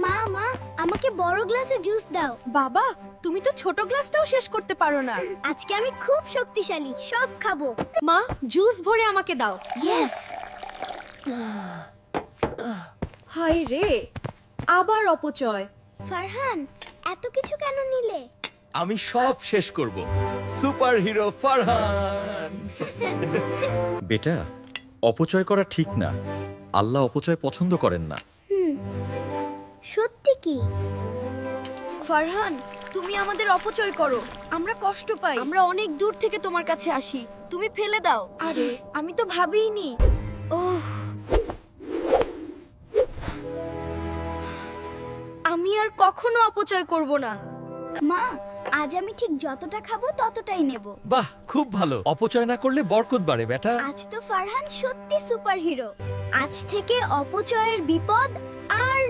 মা মা আমাকে বড় গ্লাসে জুস দাও। বাবা, তুমি তো ছোট গ্লাসটাও শেষ করতে পারো না। আজকে আমি খুব শক্তিশালী, সব খাবো। মা, জুস ভরে আমাকে দাও। ইয়েস। হায় রে, আবার অপচয়। ফারহান, এত কিছু কেন নিলে? আমি সব শেষ করব। Super hero Farhan. বেটা, অপচয় করা ঠিক না। আল্লাহ অপচয় পছন্দ করেন না। সত্যি কি? ফারহান, তুমি আমাদের অপচয় করো, আমরা কষ্ট পাই। আমরা অনেক দূর থেকে তোমার কাছে আসি, তুমি ফেলে দাও। আরে, আমি তো ভাবিইনি। ওহ, আমি আর কখনো অপচয় করব না। মা, আজ আমি ঠিক যতটা খাবো ততটাই নেব। বাহ, খুব ভালো। অপচয় না করলে বরকত বাড়ে বেটা। আজ তো ফারহান সত্যি সুপারহিরো। আজ থেকে অপচয়ের বিপদ আর